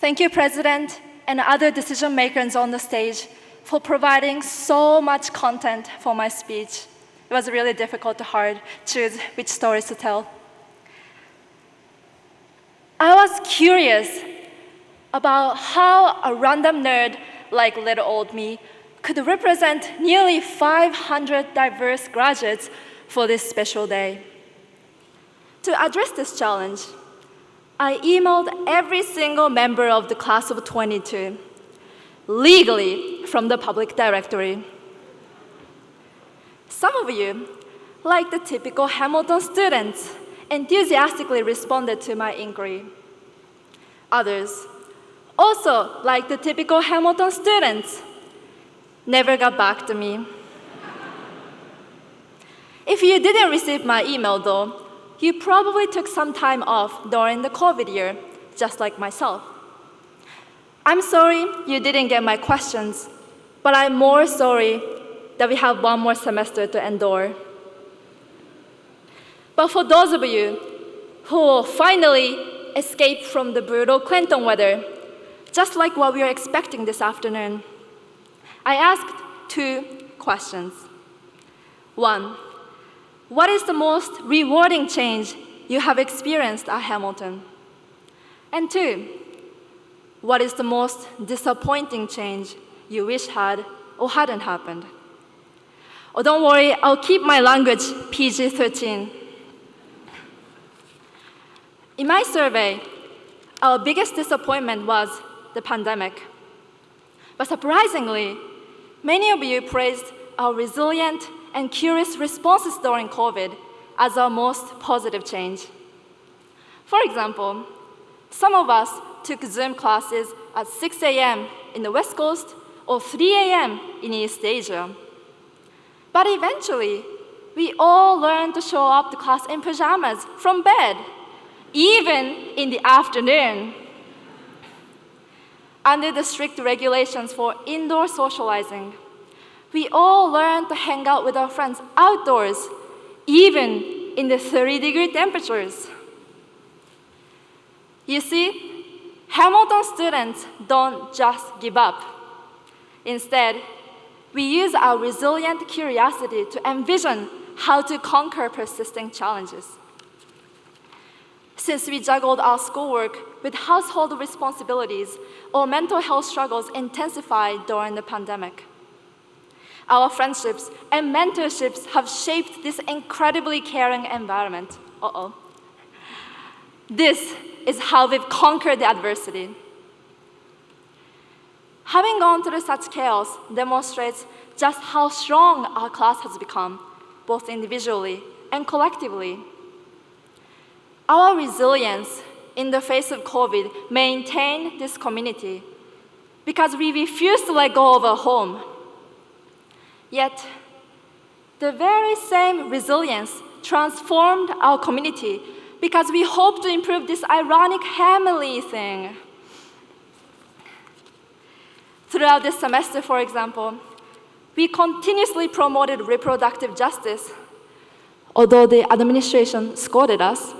Thank you, President, and other decision makers on the stage for providing so much content for my speech. It was really difficult to choose which stories to tell. I was curious about how a random nerd like little old me could represent nearly 500 diverse graduates for this special day. To address this challenge, I emailed every single member of the class of 22, legally from the public directory. Some of you, like the typical Hamilton students, enthusiastically responded to my inquiry. Others, also like the typical Hamilton students, never got back to me. If you didn't receive my email though, you probably took some time off during the COVID year, just like myself. I'm sorry you didn't get my questions, but I'm more sorry that we have one more semester to endure. But for those of you who will finally escape from the brutal Clinton weather, just like what we are expecting this afternoon, I asked 2 questions. 1, what is the most rewarding change you have experienced at Hamilton? And 2, what is the most disappointing change you wish had or hadn't happened? Oh, don't worry, I'll keep my language PG-13. In my survey, our biggest disappointment was the pandemic. But surprisingly, many of you praised our resilient and curious responses during COVID as our most positive change. For example, some of us took Zoom classes at 6 a.m. in the West Coast or 3 a.m. in East Asia. But eventually, we all learned to show up to class in pajamas from bed, even in the afternoon. Under the strict regulations for indoor socializing, we all learned to hang out with our friends outdoors, even in the 30-degree temperatures. You see, Hamilton students don't just give up. Instead, we use our resilient curiosity to envision how to conquer persisting challenges. Since we juggled our schoolwork with household responsibilities, our mental health struggles intensified during the pandemic. Our friendships and mentorships have shaped this incredibly caring environment. This is how we've conquered the adversity. Having gone through such chaos demonstrates just how strong our class has become, both individually and collectively. Our resilience in the face of COVID maintained this community because we refused to let go of our home. Yet, the very same resilience transformed our community because we hope to improve this ironic family thing. Throughout this semester, for example, we continuously promoted reproductive justice, although the administration scolded us,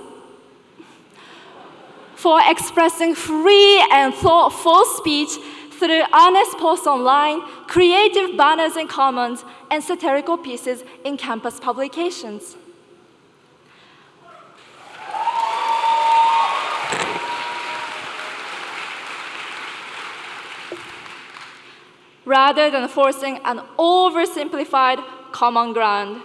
for expressing free and thoughtful speech through honest posts online, creative banners and comments, and satirical pieces in campus publications. Rather than forcing an oversimplified common ground,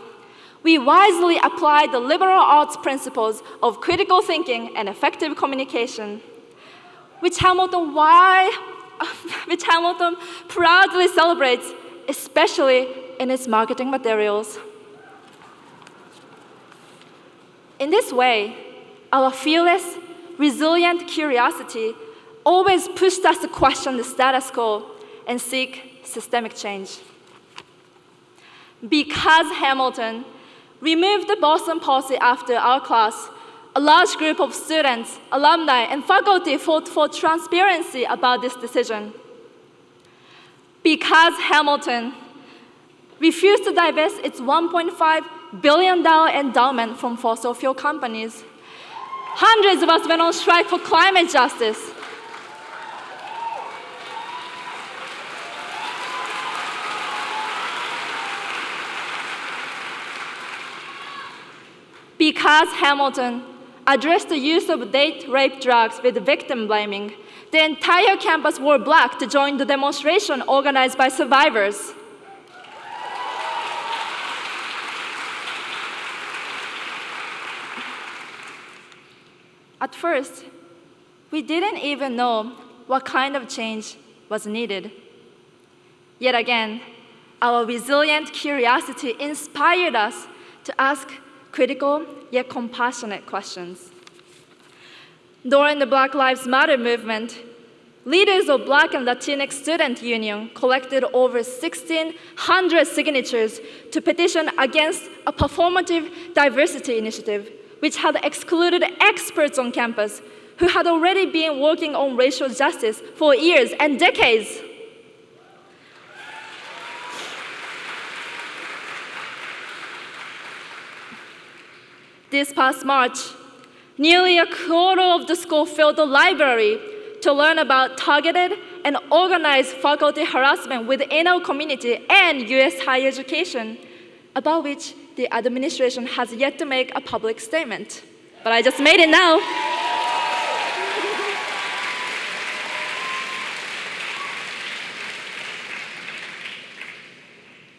we wisely applied the liberal arts principles of critical thinking and effective communication, which Hamilton proudly celebrates, especially in its marketing materials. In this way, our fearless, resilient curiosity always pushed us to question the status quo and seek systemic change. Because Hamilton removed the Boston policy after our class, a large group of students, alumni, and faculty fought for transparency about this decision. Because Hamilton refused to divest its $1.5 billion endowment from fossil fuel companies, hundreds of us went on strike for climate justice. Because Hamilton addressed the use of date-rape drugs with victim blaming, the entire campus wore black to join the demonstration organized by survivors. At first, we didn't even know what kind of change was needed. Yet again, our resilient curiosity inspired us to ask critical yet compassionate questions. During the Black Lives Matter movement, leaders of Black and Latinx Student Union collected over 1,600 signatures to petition against a performative diversity initiative, which had excluded experts on campus who had already been working on racial justice for years and decades. This past March, nearly a quarter of the school filled the library to learn about targeted and organized faculty harassment within our community and US higher education, about which the administration has yet to make a public statement. But I just made it now.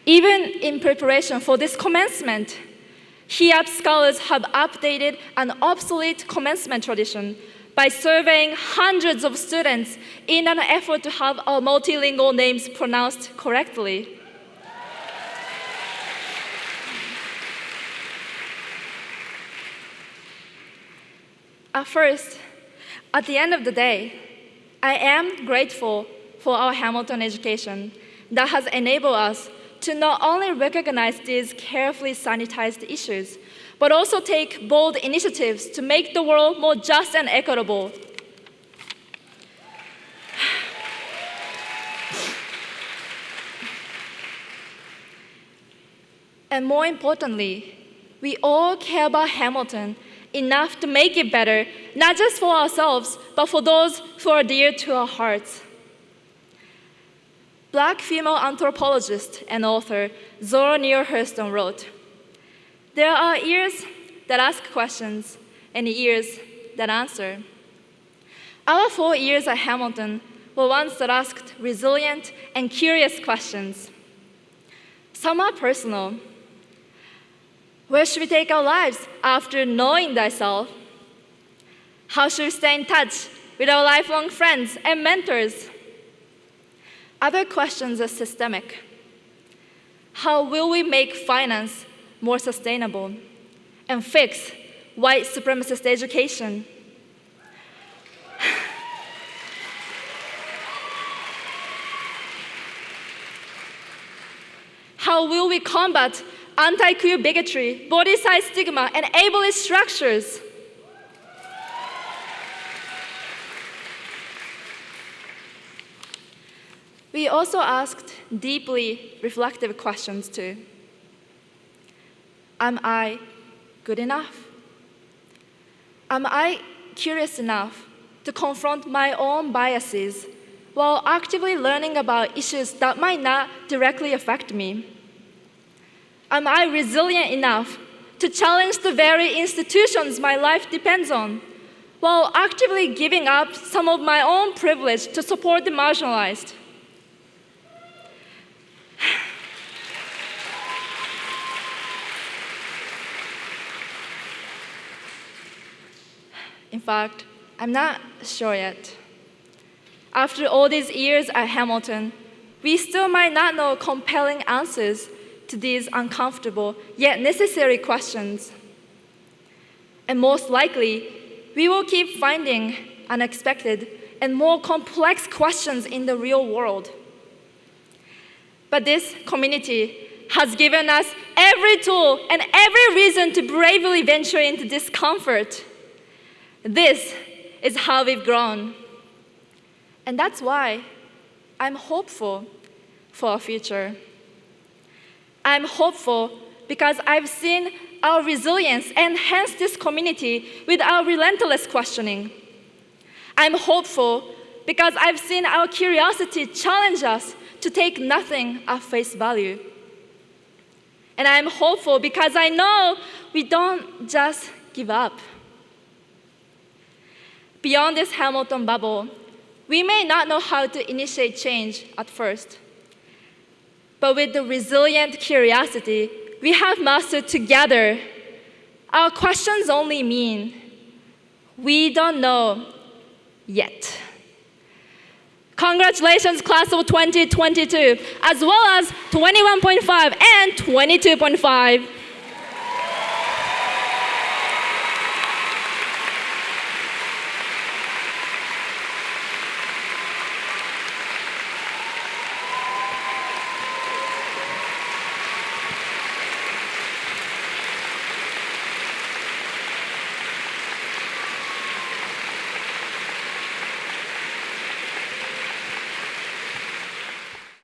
Even in preparation for this commencement, HIAP scholars have updated an obsolete commencement tradition by surveying hundreds of students in an effort to have our multilingual names pronounced correctly. At the end of the day, I am grateful for our Hamilton education that has enabled us to not only recognize these carefully sanitized issues, but also take bold initiatives to make the world more just and equitable. And more importantly, we all care about Hamilton enough to make it better, not just for ourselves, but for those who are dear to our hearts. Black female anthropologist and author Zora Neale Hurston wrote, "There are ears that ask questions and ears that answer." Our 4 years at Hamilton were ones that asked resilient and curious questions. Some are personal. Where should we take our lives after knowing thyself? How should we stay in touch with our lifelong friends and mentors? Other questions are systemic. How will we make finance more sustainable and fix white supremacist education? How will we combat anti-queer bigotry, body-size stigma, and ableist structures? We also asked deeply reflective questions too. Am I good enough? Am I curious enough to confront my own biases while actively learning about issues that might not directly affect me? Am I resilient enough to challenge the very institutions my life depends on, while actively giving up some of my own privilege to support the marginalized? In fact, I'm not sure yet. After all these years at Hamilton, we still might not know compelling answers to these uncomfortable yet necessary questions. And most likely, we will keep finding unexpected and more complex questions in the real world. But this community has given us every tool and every reason to bravely venture into discomfort. This is how we've grown. And that's why I'm hopeful for our future. I'm hopeful because I've seen our resilience enhance this community with our relentless questioning. I'm hopeful because I've seen our curiosity challenge us to take nothing at face value. And I'm hopeful because I know we don't just give up. Beyond this Hamilton bubble, we may not know how to initiate change at first. But with the resilient curiosity we have mastered together, our questions only mean we don't know yet. Congratulations, class of 2022, as well as 21.5 and 22.5.